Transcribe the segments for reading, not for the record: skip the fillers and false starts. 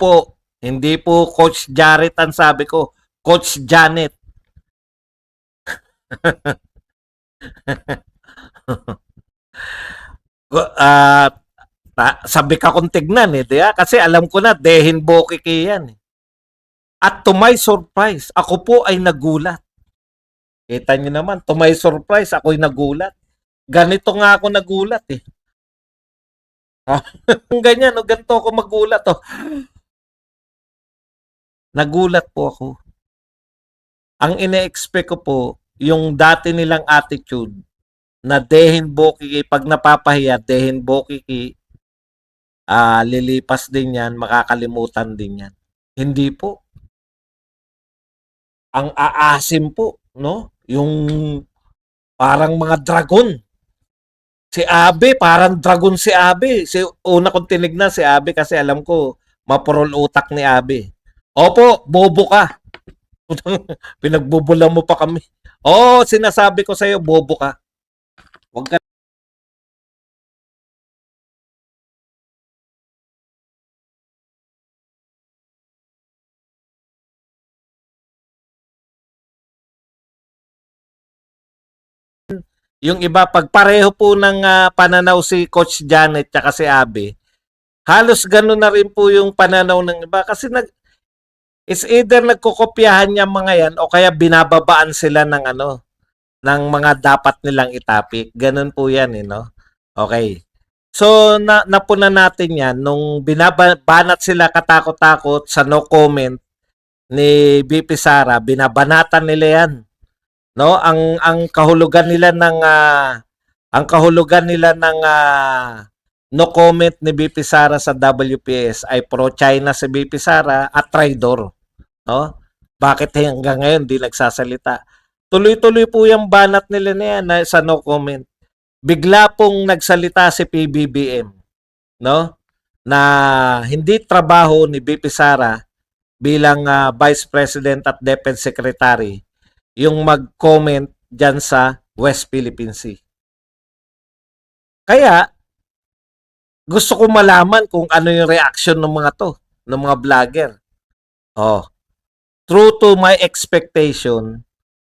Opo, hindi po Coach Jarrett ang sabi ko, Coach Janet. Ah, sabi ka kong tignan eh, di ba? Kasi alam ko na, Dehin Bokiki yan eh. At to my surprise, ako po ay nagulat. Kita nyo naman, to my surprise, ako'y nagulat. Ganito nga ako nagulat eh. Ganyan, no, ganito ako magulat. Oh. Nagulat po ako. Ang ine-expect ko po, yung dati nilang attitude na Dehin Bokiki, pag napapahiya, Dehin Bokiki, lilipas din yan, makakalimutan din yan. Hindi po. Ang aasim po, no? Yung parang mga dragon. Si Abe, parang dragon si Abe. Una kong tinignan si Abe kasi alam ko, mapurol utak ni Abe. Opo, bobo ka. Pinagbubula mo pa kami. Oo, sinasabi ko sa'yo, bobo ka. Huwag ka. Yung iba, pag pareho po ng pananaw si Coach Janet at si Abe, halos ganun na rin po yung pananaw ng iba. Kasi it's either nagkokopyahan niya mga yan o kaya binababaan sila ng ng mga dapat nilang itapik. Ganun po yan, no? Okay. So, napuna natin yan nung binabanat sila katakot-takot sa no comment ni BP Sara, binabanatan nila yan. No, ang kahulugan nila ng no comment ni BP Sara sa WPS ay pro-China si BP Sara at traidor. No? Bakit hanggang ngayon di nagsasalita? Tuloy-tuloy po yung banat nila na yan sa no comment. Bigla pong nagsalita si PBBM, no? Na hindi trabaho ni BP Sara bilang Vice President at Defense Secretary yung mag-comment dyan sa West Philippine Sea. Kaya, gusto ko malaman kung ano yung reaction ng mga to, ng mga vlogger. Oh, true to my expectation,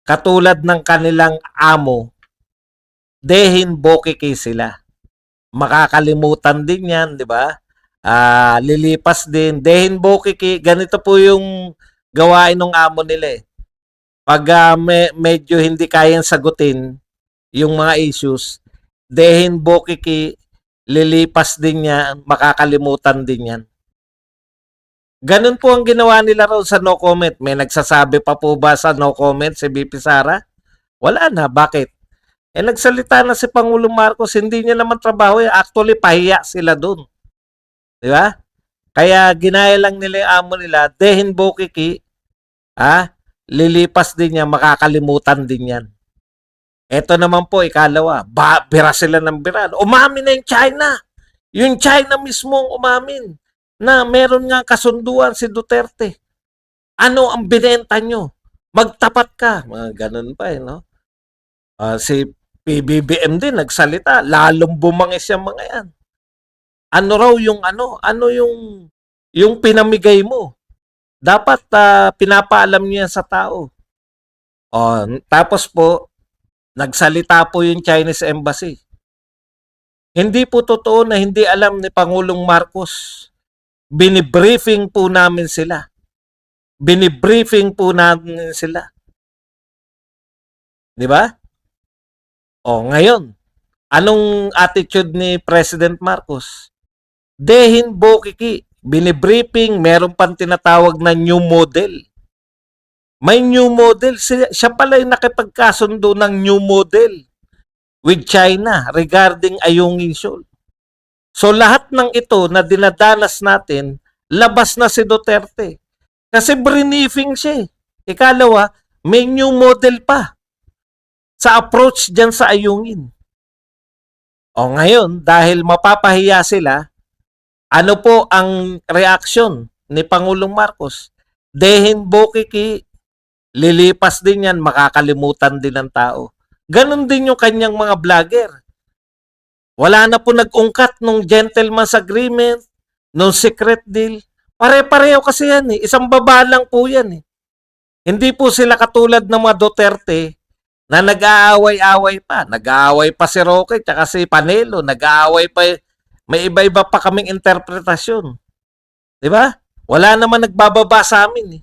katulad ng kanilang amo, Dehin Bokiki sila. Makakalimutan din yan, di ba? Lilipas din. Dehin Bokiki, ganito po yung gawain ng amo nila eh. Pag medyo hindi kayang sagutin yung mga issues, Dehin Bokiki, lilipas din yan, makakalimutan din yan. Ganun po ang ginawa nila raw sa no comment. May nagsasabi pa po ba sa no comment si BP Sara? Wala na. Bakit? Nagsalita na si Pangulong Marcos, hindi niya naman trabaho. Actually, pahiya sila dun. Di ba? Kaya ginaya lang nila yung amo nila, Dehin Bokiki, lilipas din yan, makakalimutan din yan. Ito naman po, ikalawa, bira sila ng bira. Umamin na yung China. Yung China mismo umamin na meron nga kasunduan si Duterte. Ano ang binenta nyo? Magtapat ka. Mga ganun pa no? Si PBBM din nagsalita, lalong bumangis yung mga yan. Ano raw yung yung pinamigay mo? Dapat pinapaalam niya sa tao. Tapos po, nagsalita po yung Chinese Embassy. Hindi po totoo na hindi alam ni Pangulong Marcos. Binibriefing po namin sila. Di ba? Ngayon, anong attitude ni President Marcos? Dehin Bokiki, binibriefing, meron pang tinatawag na new model. May new model. Siya pala yung nakipagkasundo ng new model with China regarding Ayungin Shoal. So lahat ng ito na dinadanas natin, labas na si Duterte. Kasi briefing siya. Ikalawa, may new model pa sa approach dyan sa Ayungin. Ngayon, dahil mapapahiya sila, ano po ang reaction ni Pangulong Marcos? Dehin Bokiki, lilipas din yan, makakalimutan din ng tao. Ganon din yung kanyang mga vlogger. Wala na po nag-ungkat nung gentleman's agreement, nung secret deal. Pare-pareho kasi yan eh. Isang baba lang po yan eh. Hindi po sila katulad ng mga Duterte na nag-aaway-away pa. Nag-aaway pa si Roque tsaka si Panelo. Nag-aaway pa. May iba-iba pa kaming interpretasyon. Di ba? Wala naman nagbababa sa amin eh.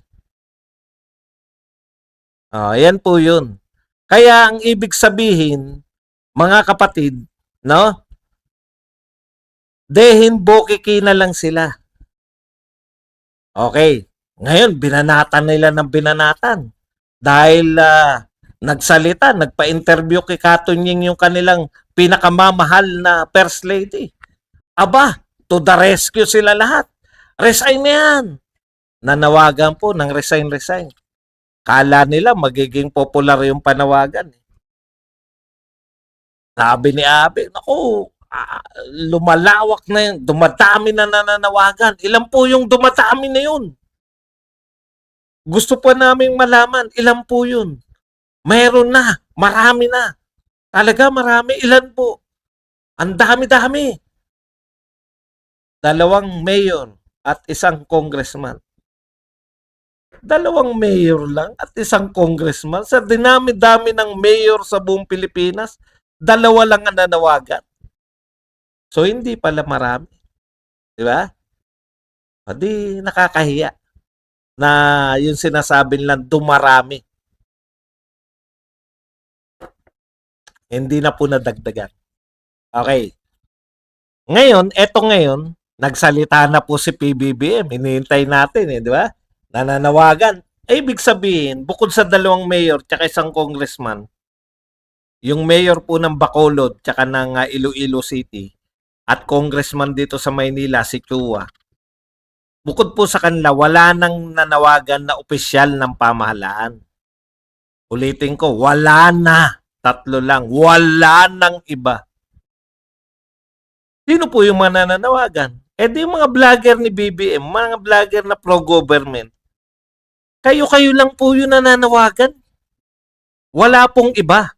Yan po yun. Kaya ang ibig sabihin, mga kapatid, no? Dehin bokiki na lang sila. Okay. Ngayon, binanatan nila ng binanatan. Dahil nagsalita, nagpa-interview kay Katunying yung kanilang pinakamamahal na First Lady. Aba, to the rescue sila lahat. Resign na yan. Nanawagan po ng resign. Kala nila magiging popular yung panawagan. Sabi ni Abe, naku, lumalawak na yun. Dumadami na nananawagan. Ilan po yung dumadami na yun? Gusto pa naming malaman, ilan po yun? Meron na, marami na. Talaga marami, ilan po? Ang dami-dami. 2 mayor at 1 congressman. 2 mayor lang at 1 congressman. Sa dinami-dami ng mayor sa buong Pilipinas, 2 lang ang nanawagan. So, hindi pala marami. Di ba? Di nakakahiya na yung sinasabi nilang dumarami. Hindi na po nadagdagan. Okay. Ngayon, nagsalita na po si PBBM. Hinihintay natin di ba? Nananawagan. Ibig sabihin, bukod sa 2 mayor tsaka 1 congressman, yung mayor po ng Bacolod tsaka ng Iloilo City at congressman dito sa Maynila, si Chua, bukod po sa kanila, wala nang nanawagan na opisyal ng pamahalaan. Ulitin ko, wala na. 3 lang. Wala nang iba. Sino po yung mga nananawagan? Di yung mga vlogger ni BBM, mga vlogger na pro-government. Kayo-kayo lang po yung nananawagan. Wala pong iba.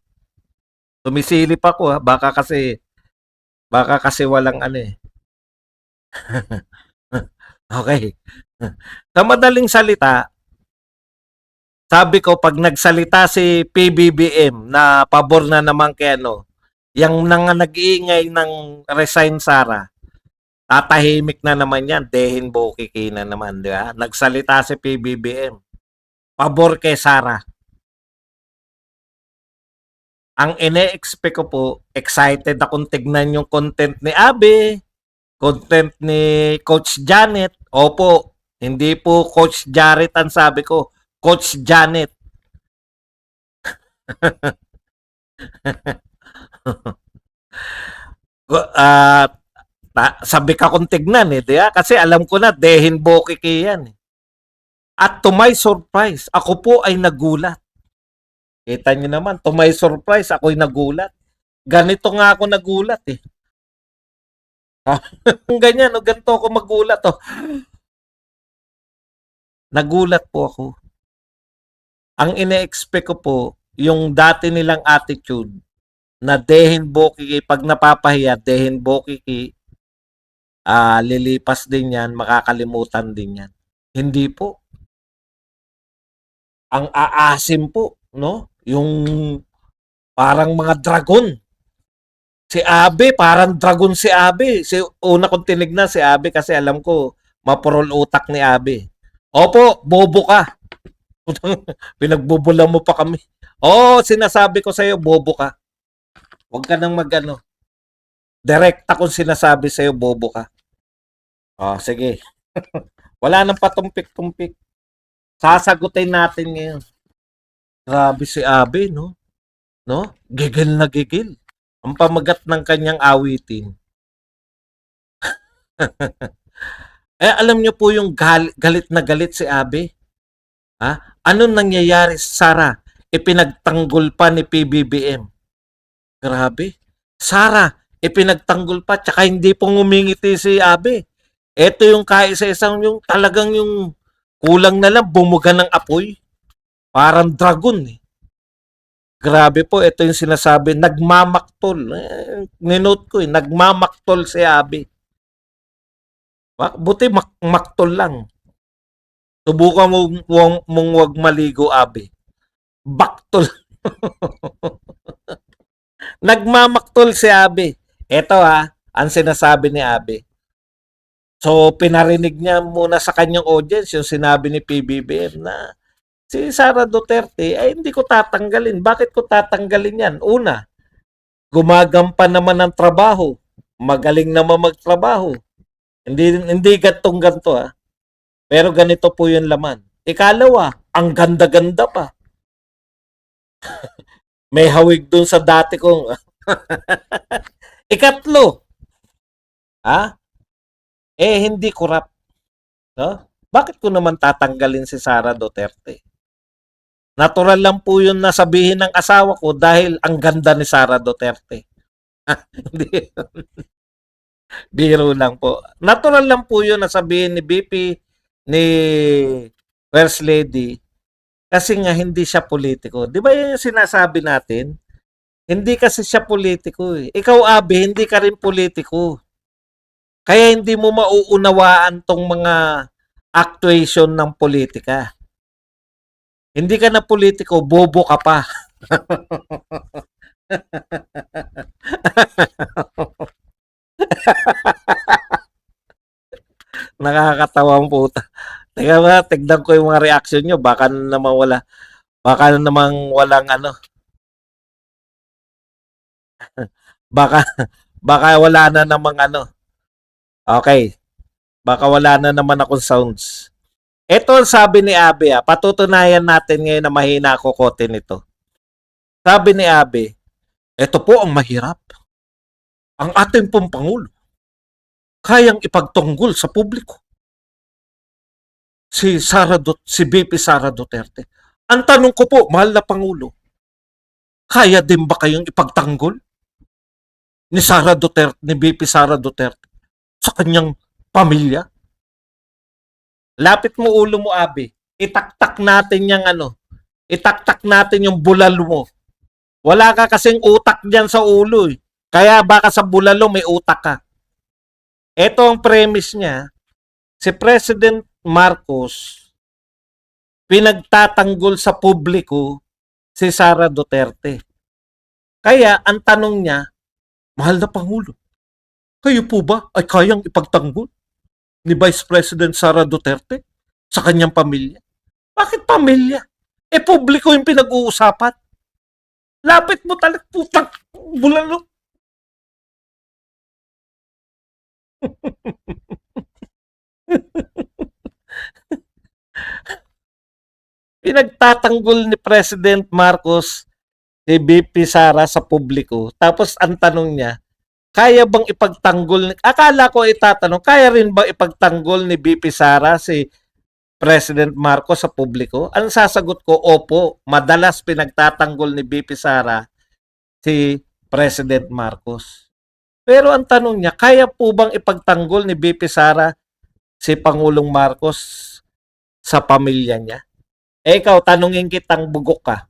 Tumisilip ako baka kasi walang Okay. Sa madaling salita, sabi ko pag nagsalita si PBBM na pabor na naman kay yung nag-iingay ng resign Sara, tatahimik na naman yan, dehin bokiki na naman, di ba? Nagsalita si PBBM, pabor kay Sara. Ang ine-expect ko po, excited akong tignan yung content ni Abe, content ni Coach Janet. Opo, hindi po Coach Jared ang sabi ko, Coach Janet. Sabi ka kong tignan diba? Kasi alam ko na dehin bokiki yan. At to my surprise, ako po ay nagulat. Kita nyo naman, to my surprise, ako'y nagulat. Ganito nga ako nagulat Ganyan, ganito ako magulat Nagulat po ako. Ang ine-expect ko po, yung dati nilang attitude na dehin bokiki, pag napapahiya, dehin bokiki, lilipas din yan, makakalimutan din yan. Hindi po. Ang aasim po, no? Yung parang mga dragon. Si Abe, parang dragon si Abe. Una kong tinignan si Abe kasi alam ko, mapurol utak ni Abe. Opo, bobo ka. Pinagbubula mo pa kami. Sinasabi ko sa'yo, bobo ka. Huwag ka nang direct akong sinasabi sa'yo, bobo ka. Sige. Wala nang patumpik-tumpik. Sasagutin natin ngayon. Grabe si Abe, no? Gigil na gigil. Ang pamagat ng kanyang awitin. Alam niyo po yung galit na galit si Abe? Anong nangyayari sa Sara? Ipinagtanggol pa ni PBBM. Grabe. Sara, ipinagtanggol pa, tsaka hindi pong umingiti si Abe. Ito yung kaisa-isang yung talagang yung kulang na lang bumuga ng apoy. Parang dragon Grabe po, ito yung sinasabi, nagmamaktol. Ninote ko nagmamaktol si Abe. Buti maktol lang. Subukan mong wag maligo, Abi. Baktol. Nagmamaktol si Abi. Ito ang sinasabi ni Abi. So, pinarinig niya muna sa kanyang audience yung sinabi ni PBBM na si Sara Duterte ay hindi ko tatanggalin. Bakit ko tatanggalin yan? Una, gumagampan naman ng trabaho. Magaling naman magtrabaho. Hindi gantong ganto Pero ganito po yung laman. Ikalawa, ang ganda-ganda pa. May hawig dun sa dati kong Ikatlo, hindi corrupt. No? Bakit ko naman tatanggalin si Sara Duterte? Natural lang po yun na sabihin ng asawa ko dahil ang ganda ni Sara Duterte. Hindi. Biro lang po. Natural lang po yun na sabihin ni BP, ni First Lady, kasi nga hindi siya politiko. Di ba yun yung sinasabi natin? Hindi kasi siya politiko eh. Ikaw, Abi, hindi ka rin politiko. Kaya hindi mo mauunawaan tong mga actuation ng politika. Hindi ka na politiko, bobo ka pa. Nakakatawang puta. Teka ba, tignan ko yung mga reaction nyo. Baka namang walang baka, baka wala na namang Okay. Baka wala na naman akong sounds. Ito ang sabi ni Abe patutunayan natin ngayon na mahina ako kote nito. Sabi ni Abe, ito po ang mahirap. Ang ating pong Pangulo, kayang ipagtunggol sa publiko. Si BP Sara Duterte. Ang tanong ko po, mahal na Pangulo, kaya din ba kayong ipagtanggol ni Sara Duterte, ni BP Sara Duterte sa kanyang pamilya? Lapit mo ulo mo, Abi. Itaktak natin yung itaktak natin yung bulalo mo. Wala ka kasing utak diyan sa ulo eh. Kaya baka sa bulalo may utak ka. Ito ang premise niya. Si President Marcos pinagtatanggol sa publiko si Sara Duterte. Kaya ang tanong niya, mahal na Pangulo, kayo po ba ay kayang ipagtanggol ni Vice President Sara Duterte sa kanyang pamilya? Bakit pamilya? Publiko yung pinag-uusapan. Lapit mo talaga, putang bulalo. Pinagtatanggol ni President Marcos si BP Sara sa publiko. Tapos ang tanong niya, kaya bang ipagtanggol, akala ko itatanong, kaya rin bang ipagtanggol ni BP Sara si President Marcos sa publiko? Ang sasagot ko, opo, madalas pinagtatanggol ni BP Sara si President Marcos. Pero ang tanong niya, kaya po bang ipagtanggol ni BP Sara si Pangulong Marcos sa pamilya niya? Ikaw, tanungin kitang bugok ka.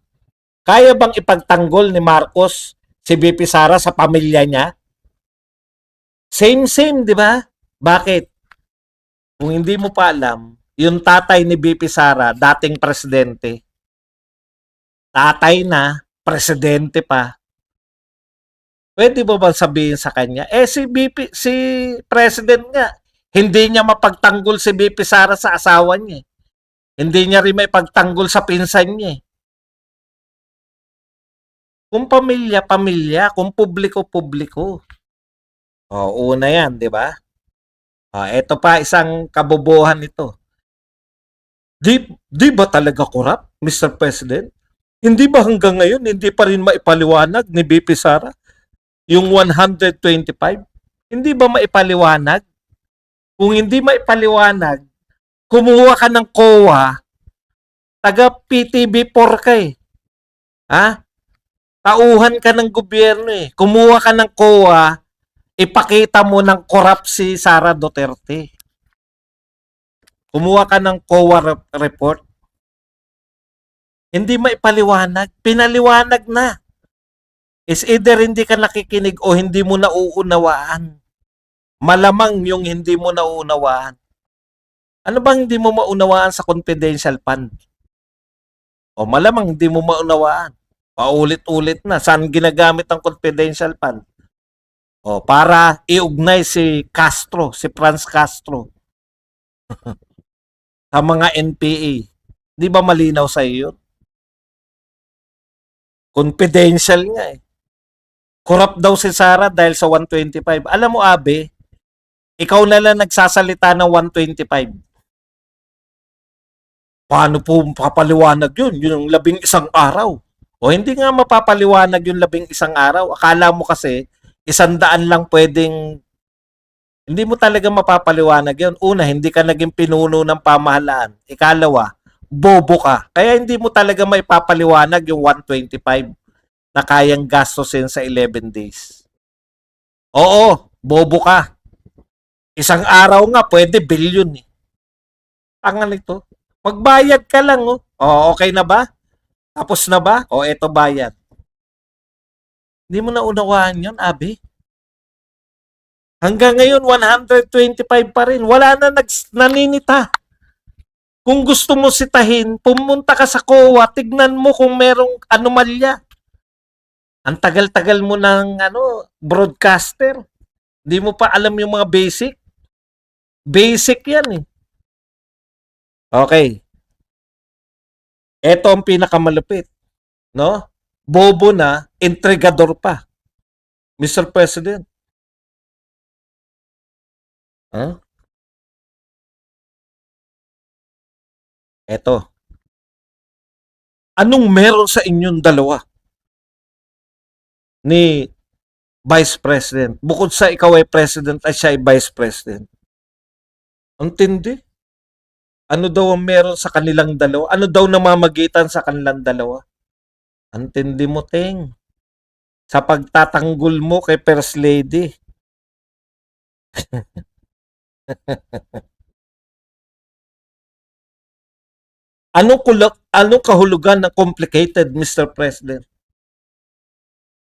Kaya bang ipagtanggol ni Marcos si BP Sara sa pamilya niya? Same, di ba? Bakit? Kung hindi mo pa alam, yung tatay ni BP Sara, dating presidente. Tatay na, presidente pa. Pwede mo ba sabihin sa kanya, si president nga, hindi niya mapagtanggol si BP Sara sa asawa niya. Hindi niya rin may pagtanggol sa pinsan niya. Kung pamilya, pamilya. Kung publiko, publiko. Una yan, di ba? Ito pa isang kabobohan nito. Di ba talaga corrupt, Mr. President? Hindi ba hanggang ngayon, hindi pa rin maipaliwanag ni BP Sara yung 125? Hindi ba maipaliwanag? Kung hindi maipaliwanag, kumuha ka ng COA, taga PTB4 ka eh. Tauhan ka ng gobyerno eh. Kumuha ka ng COA, ipakita mo ng corrupt si Sara Duterte. Kumuha ka ng COA report. Hindi maipaliwanag. Pinaliwanag na. Is either hindi ka nakikinig o hindi mo nauunawaan. Malamang yung hindi mo nauunawaan. Ano bang hindi mo maunawaan sa confidential fund? O malamang hindi mo maunawaan. Paulit-ulit na. Saan ginagamit ang confidential fund? O, para iugnay si Castro, si Franz Castro, sa mga NPA. Di ba malinaw sa iyo? Confidential nga eh. Corrupt daw si Sara dahil sa 125. Alam mo, Abe, ikaw na lang nagsasalita ng 125. Paano po papaliwanag yun? Yun ang 11 araw. O hindi nga mapapaliwanag yung 11 araw. Akala mo kasi 100 lang pwedeng, hindi mo talaga mapapaliwanag yun. Una, hindi ka naging pinuno ng pamahalaan. Ikalawa, bobo ka. Kaya hindi mo talaga maipapaliwanag yung 125 na kayang gastusin sa 11 days. Oo, bobo ka. 1 araw nga, pwede billion eh. Ang ito. Magbayad ka lang, oh. O, okay na ba? Tapos na ba? O, eto bayad. Hindi mo na unawaan yun, Abi. Hanggang ngayon, 125 pa rin. Wala na naninita. Kung gusto mo sitahin, pumunta ka sa COA, tignan mo kung merong anomalya. Ang tagal-tagal mo ng broadcaster. Hindi mo pa alam yung mga basic. Basic yan eh. Okay. Ito ang pinakamalupit. No? Bobo na, intrigador pa. Mr. President. Huh? Ito. Anong meron sa inyong dalawa ni Vice President? Bukod sa ikaw ay President at siya ay Vice President. Ang tindi. Ano daw ang meron sa kanilang dalawa? Ano daw namamagitan sa kanilang dalawa? Ang tindi mo, Ting. Sa pagtatanggol mo kay First Lady. Anong kahulugan ng complicated, Mr. President?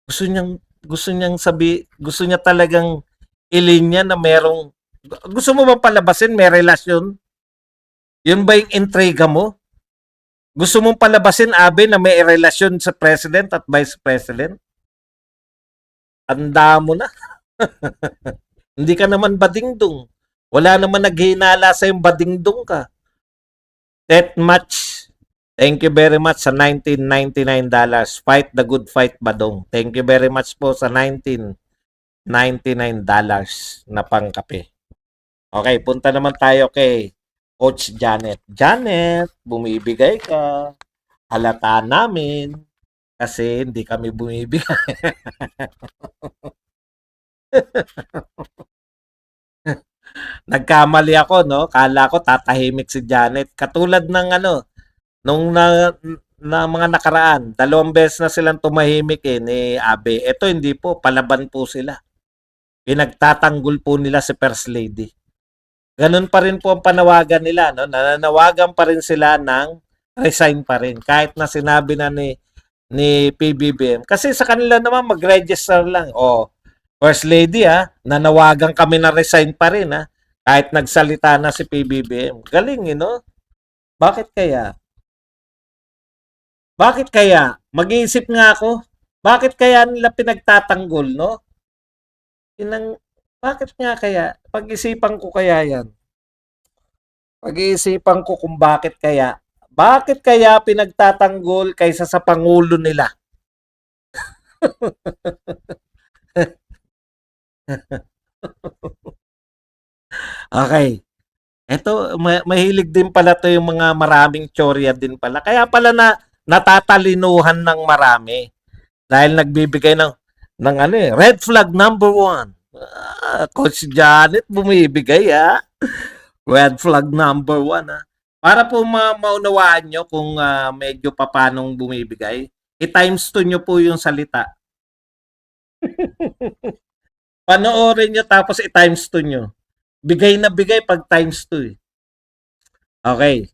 Gusto niya talagang ilinya na merong, gusto mo ba palabasin may relasyon? Yun ba yung intriga mo? Gusto mong palabasin, Abe, na may relasyon sa President at Vice President? Tanda mo na. Hindi ka naman badingdong. Wala naman naghinala sa yung badingdong ka. That match. Thank you very much sa $1999. Fight the good fight, Badong. Thank you very much po sa $1999 na pangkape. Okay, punta naman tayo kay Coach Janet. Janet, bumibigay ka. Halata namin. Kasi hindi kami bumibigay. Nagkamali ako, no? Kala ko tatahimik si Janet. Katulad ng nung na mga nakaraan, 2 beses na silang tumahimik ni Abe. Ito hindi po, palaban po sila. Pinagtatanggol po nila si First Lady. Ganun pa rin po ang panawagan nila, no? Nananawagan pa rin sila ng resign pa rin kahit na sinabi na ni PBBM. Kasi sa kanila naman mag-register lang. First Lady nanawagan kami na resign pa rin kahit nagsalita na si PBBM. Galing, no? Bakit kaya? Bakit kaya? Mag-iisip nga ako. Bakit kaya nila pinagtatanggol, no? Bakit nga kaya? Pag-isipan ko kaya yan. Pag-iisipan ko kung bakit kaya. Bakit kaya pinagtatanggol kaysa sa Pangulo nila? Okay. Ito, mahilig din pala to yung mga maraming tsorya din pala. Kaya pala natatalinuhan ng marami. Dahil nagbibigay ng red flag number 1. Coach Janet bumibigay Red flag number 1 Para po maunawaan nyo kung medyo papanong bumibigay, i-times 2 nyo po yung salita. Panoorin nyo tapos i-times 2 nyo. Bigay na bigay pag times 2 Okay.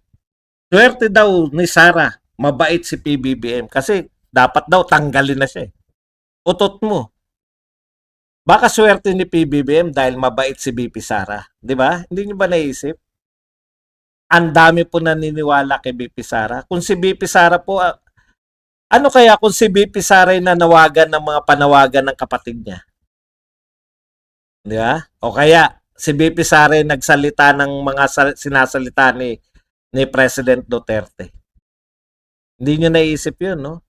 Swerte daw ni Sara, mabait si PBBM kasi dapat daw tanggalin na siya. Utot mo. Baka swerte ni PBBM dahil mabait si BP Sara. Di ba? Hindi nyo ba naisip? Ang dami po naniniwala kay BP Sara. Kung si BP Sara po, ano kaya kung si BP Sara ay nanawagan ng mga panawagan ng kapatid niya? Di ba? O kaya, si BP Sara ay nagsalita ng mga sinasalita ni President Duterte. Hindi nyo naisip yun, no?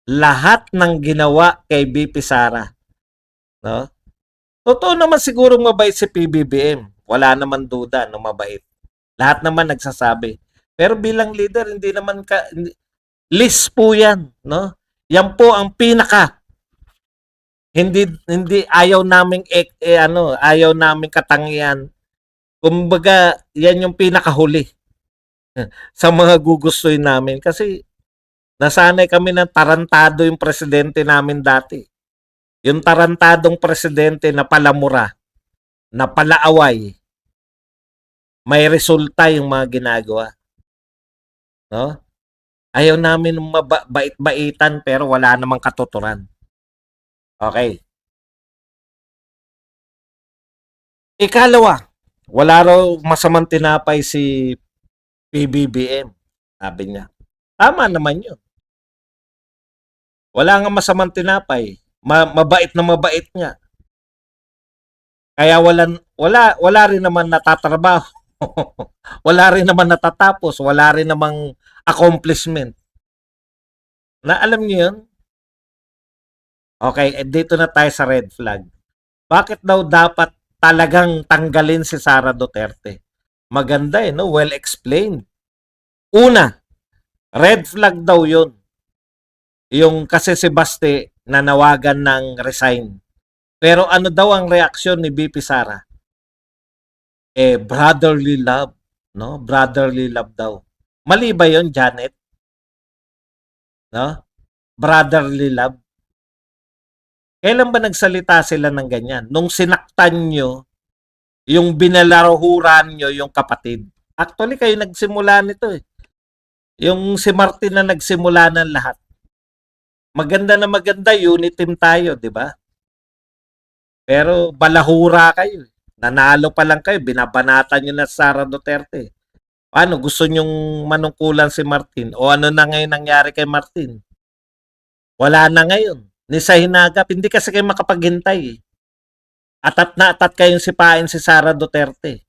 Lahat ng ginawa kay BP Sara, no? Totoo naman siguro mabait si PBBM. Wala naman duda no mabait. Lahat naman nagsasabi. Pero bilang leader, hindi naman list po 'yan, no? Yan po ang pinaka hindi ayaw naming ayaw naming katangian. Kumbaga, yan yung pinakahuli sa mga gugustuhin namin kasi nasanay kami ng tarantado yung presidente namin dati. Yung tarantadong presidente na palamura, na palaaway, may resulta yung mga ginagawa. No? Ayaw namin mabait-baitan pero wala namang katuturan. Okay. Ikalawa, wala raw masamang tinapay si PBBM. Sabi niya. Tama naman yun. Wala nga masamang tinapay. Mabait na mabait nga. Kaya wala rin naman natatrabaho. Wala rin naman natatapos. Wala rin namang accomplishment. Na alam niyo yun? Okay, dito na tayo sa red flag. Bakit daw dapat talagang tanggalin si Sara Duterte? Maganda no? Well explained. Una, red flag daw yun. Yung kasi si Baste nanawagan ng resign. Pero ano daw ang reaksyon ni BP Sara? Brotherly love. No? Brotherly love daw. Mali ba yun, Janet? No? Brotherly love. Kailan ba nagsalita sila ng ganyan? Nung sinaktan nyo, yung binalahuran nyo yung kapatid. Actually, kayo nagsimula nito eh. Yung si Martin na nagsimula ng lahat. Maganda na maganda, unit team tayo, di ba? Pero balahura kayo. Nanalo pa lang kayo, binabanatan nyo na Sara Duterte. Paano? Gusto nyong manungkulan si Martin? O ano na ngayon nangyari kay Martin? Wala na ngayon. Ni sa hinagap, hindi kasi kayo makapaghintay. Atat na atat kayong sipain si Sara Duterte.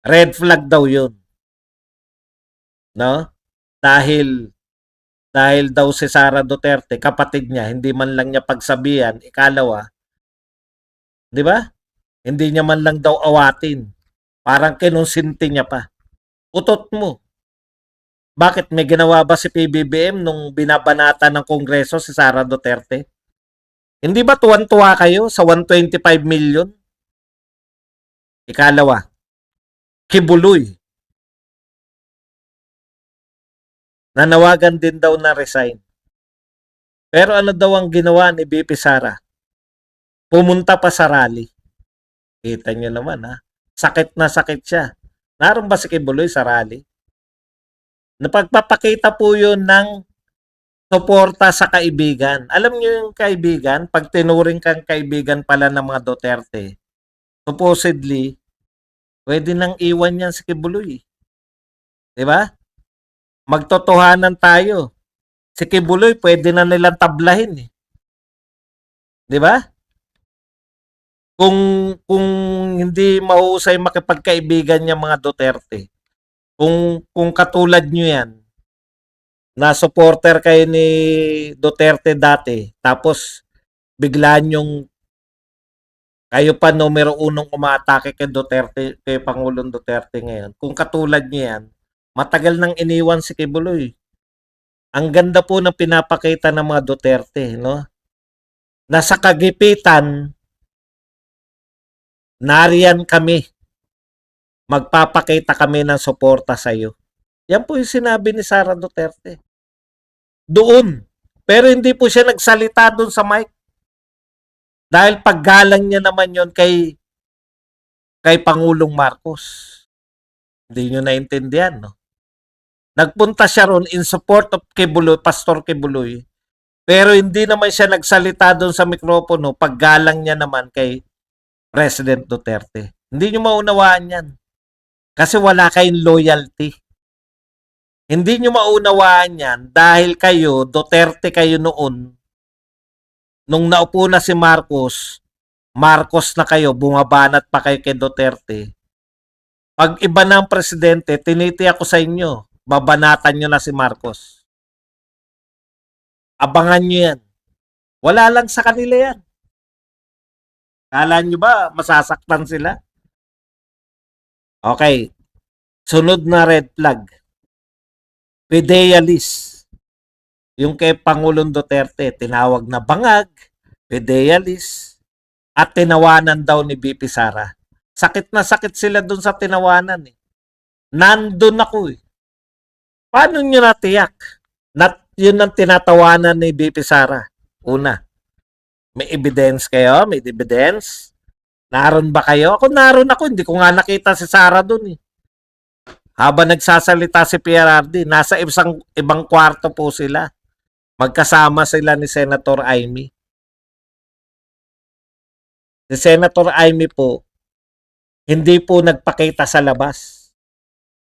Red flag daw yun. No? Dahil daw si Sara Duterte, kapatid niya, hindi man lang niya pagsabihan, ikalawa, di ba? Hindi niya man lang daw awatin. Parang kinonsinti niya pa. Utot mo. Bakit may ginawa ba si PBBM nung binabanata ng Kongreso si Sara Duterte? Hindi ba tuwan-tuwa kayo sa 125 million? Ikalawa, Kibuloy. Nanawagan din daw na resign. Pero ano daw ang ginawa ni BP Sara? Pumunta pa sa rally. Kita nyo naman ha. Sakit na sakit siya. Naroon ba si Kibuloy sa rally? Napagpapakita po yun ng suporta sa kaibigan. Alam niyo yung kaibigan, pag tinuring kang kaibigan pala ng mga Duterte, supposedly, pwede nang iwan yan si Kibuloy. Di ba? Magtotohanan tayo. Si Kibuloy, pwede na nilang tablahin. Di ba? Kung hindi mahusay makipagkaibigan yung mga Duterte, kung katulad nyo yan, na supporter kayo ni Duterte dati, tapos bigla nyong kayo pa numero unong umaatake kay Duterte, kay Pangulong Duterte ngayon. Kung katulad niya yan, matagal nang iniwan si Kibuloy. Ang ganda po ng pinapakita ng mga Duterte, no? Nasa kagipitan, nariyan kami. Magpapakita kami ng suporta sa iyo. Yan po yung sinabi ni Sara Duterte. Doon. Pero hindi po siya nagsalita doon sa mic. Dahil paggalang niya naman yon kay Pangulong Marcos. Hindi nyo naintindihan, no? Nagpunta siya ron in support of Kibuloy, Pastor Kibuloy. Pero hindi naman siya nagsalita doon sa mikropono paggalang niya naman kay President Duterte. Hindi nyo maunawaan yan. Kasi wala kayong loyalty. Hindi nyo maunawaan yan dahil kayo, Duterte kayo noon, nung naupo na si Marcos, Marcos na kayo, bumabanat pa kayo kay Duterte. Pag iba na ang presidente, tinitiyak ko sa inyo, babanatan nyo na si Marcos. Abangan nyo yan. Wala lang sa kanila yan. Kala nyo ba masasaktan sila? Okay. Sunod na red flag. Fidealis. Yung kay Pangulong Duterte, tinawag na bangag, Fidealis, at tinawanan daw ni BP Sara. Sakit na sakit sila dun sa tinawanan eh. Nandun ako eh. Paano nyo natiyak? Yun ang tinatawanan ni BP Sara. Una, may evidence kayo? May evidence? Naroon ba kayo? Ako naroon ako. Hindi ko nga nakita si Sara dun eh. Habang nagsasalita si PRRD, nasa ibang kwarto po sila. Magkasama sila ni Senator Amy. Si Senator Amy po, hindi po nagpakita sa labas.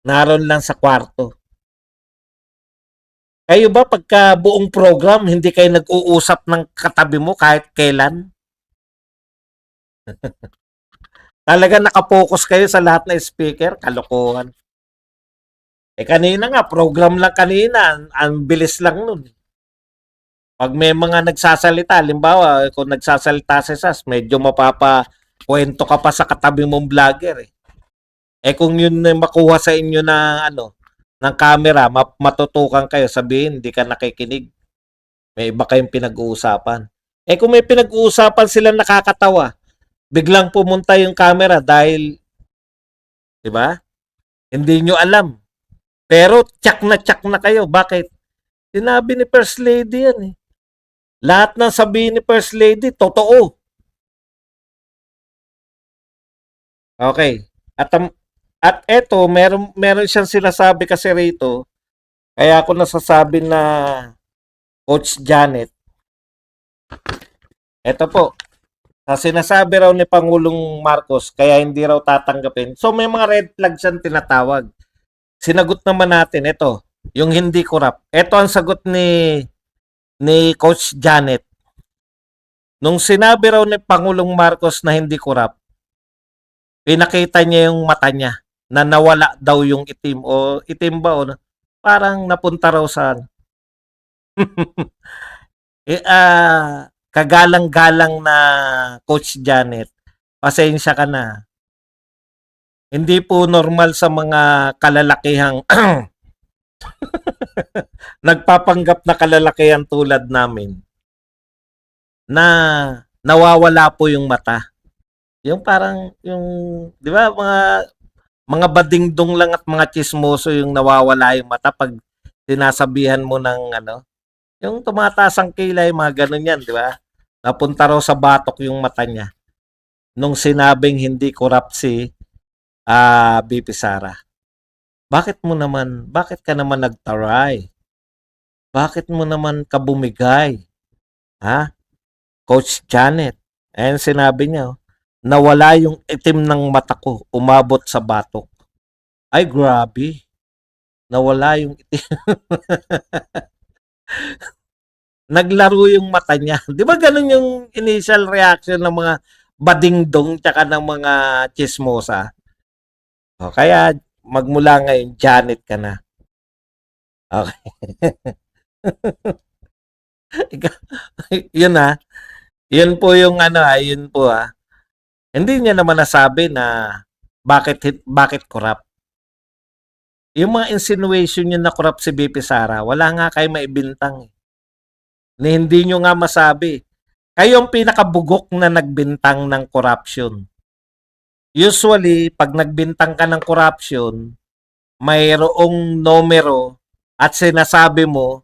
Naroon lang sa kwarto. Kayo ba pagka buong program, hindi kayo nag-uusap ng katabi mo kahit kailan? Talaga nakapokus kayo sa lahat na speaker? Kalokohan. Kanina nga, program lang kanina, ang bilis lang nun. Pag may mga nagsasalita, halimbawa, kung nagsasalita si Sas, medyo mapapakwento ka pa sa katabi mong vlogger. Kung yun na makuha sa inyo na ng camera, matutukan kayo, sabihin, hindi ka nakikinig. May iba kayong pinag-uusapan. Kung may pinag-uusapan sila nakakatawa, biglang pumunta yung camera dahil, di ba? Hindi nyo alam. Pero tsak na kayo. Bakit? Sinabi ni First Lady yan eh. Lahat ng sabihin ni First Lady, totoo. Okay. At eto, meron siyang sinasabi kasi rito, kaya ako nasasabi na Coach Janet. Eto po, sa sinasabi raw ni Pangulong Marcos, kaya hindi raw tatanggapin. So may mga red flag siyang tinatawag. Sinagot naman natin, ito, yung hindi corrupt. Ito ang sagot ni Coach Janet. Nung sinabi raw ni Pangulong Marcos na hindi corrupt, pinakita niya yung mata niya na nawala daw yung itim o itim ba o parang napunta raw sa kagalang-galang na Coach Janet. Pasensya ka na. Hindi po normal sa mga kalalakihang nagpapanggap na kalalakihan tulad namin na nawawala po yung mata. Yung parang yung, di ba, mga badingdong lang at mga chismoso yung nawawala yung mata pag sinasabihan mo ng yung tumataas ang kilay, mga ganun yan, di ba? Napunta raw sa batok yung mata niya nung sinabing hindi corrupt si BP Sara. Bakit ka naman nagtaray? Bakit mo naman ka bumigay? Ha? Coach Janet. Ayan sinabi niya, nawala yung itim ng mata ko, umabot sa batok. Ay, grabe. Nawala yung itim. Naglaro yung mata niya. Di ba ganun yung initial reaction ng mga badingdong tsaka ng mga chismosa? Kaya magmula ngayon, Janet ka na. Okay. Yun Yun po yung yun po Hindi niya naman nasabi na bakit corrupt. Yung mga insinuation niya na corrupt si BP Sara, wala nga kayo maibintang. Hindi nyo nga masabi. Kayo ang pinakabugok na nagbintang ng corruption. Usually, pag nagbintang ka ng corruption, mayroong numero at sinasabi mo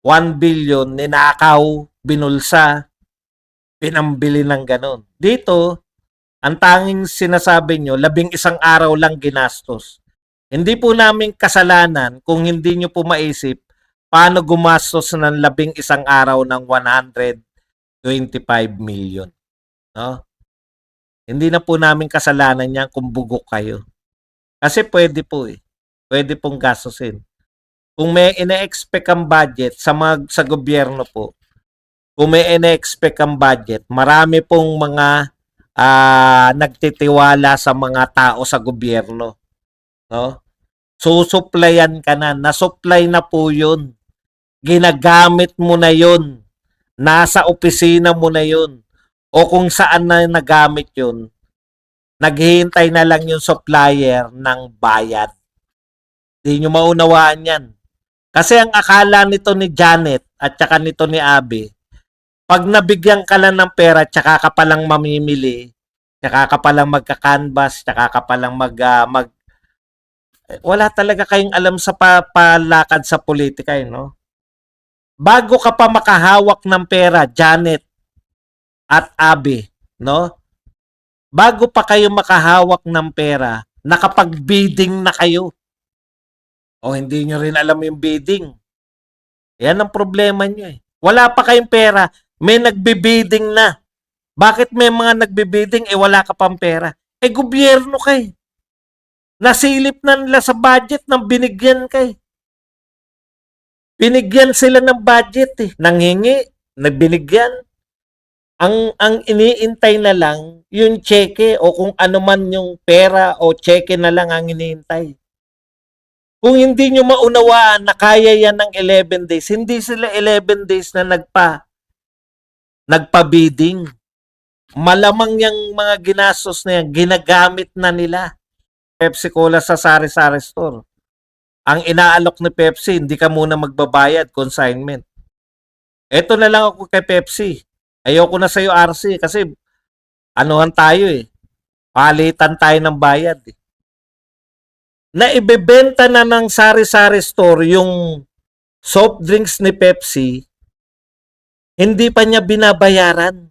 1 billion ninakaw, binulsa, pinambili ng ganon. Dito, ang tanging sinasabi nyo, 11 araw lang ginastos. Hindi po namin kasalanan kung hindi nyo po maisip paano gumastos ng 11 araw ng 125 million. No? Hindi na po namin kasalanan yan kung bugok kayo. Kasi pwede po eh. Pwede pong gastusin. Kung may ina-expect ang budget sa gobyerno po, kung may ina-expect ang budget, marami pong mga nagtitiwala sa mga tao sa gobyerno. No? Susuplayan ka na. Nasupply na po yun. Ginagamit mo na yun. Nasa opisina mo na yun. O kung saan na nagamit yun, naghihintay na lang yung supplier ng bayad. Hindi nyo maunawaan yan. Kasi ang akala nito ni Janet at saka nito ni Abby, pag nabigyan ka lang ng pera, tsaka ka palang mamimili, tsaka ka palang magka-canvas, tsaka ka palang wala talaga kayong alam sa palakad sa politika, no? Bago ka pa makahawak ng pera, Janet at Abby, no? Bago pa kayo makahawak ng pera, nakapag-bidding na kayo. O hindi nyo rin alam yung bidding. Yan ang problema nyo eh. Wala pa kayong pera, may nagbibidding na. Bakit may mga nagbibidding wala ka pang pera? Gobyerno kay. Nasilip na nila sa budget nang binigyan kay. Binigyan sila ng budget eh. Nanghingi, nagbinigyan. Ang iniintay na lang yung cheque o kung ano man yung pera o cheque na lang ang iniintay. Kung hindi nyo maunawaan na kaya yan ng 11 days, hindi sila 11 days na nagpa-bidding. Malamang yung mga ginastos na yan, ginagamit na nila. Pepsi Cola sa sari-sari store. Ang inaalok ni Pepsi, hindi ka muna magbabayad, consignment. Ito na lang ako kay Pepsi. Ayoko na sa'yo RC kasi anuhan tayo eh. Palitan tayo ng bayad eh. Na ibebenta na ng sari-sari store yung soft drinks ni Pepsi, hindi pa niya binabayaran.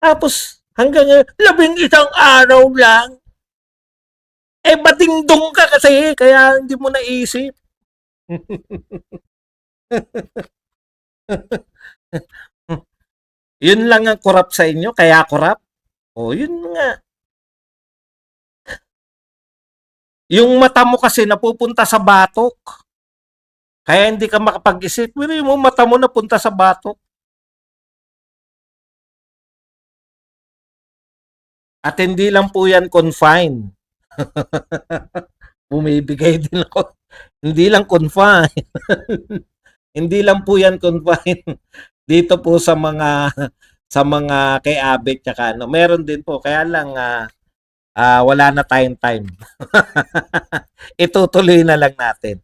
Tapos hanggang 11 araw lang. Batingdong ka kasi kaya hindi mo naisip. Yun lang ang korap sa inyo, kaya korap. O, yun nga. Yung mata mo kasi napupunta sa batok. Kaya hindi ka makapag-isip. Pero yung mata mo napunta sa batok. At hindi lang po yan confined. Bumibigay din ako. Hindi lang confined. Hindi lang po yan confined. Dito po sa mga kay Abek tsaka ano. Meron din po. Kaya lang wala na tayong time. Itutuloy na lang natin.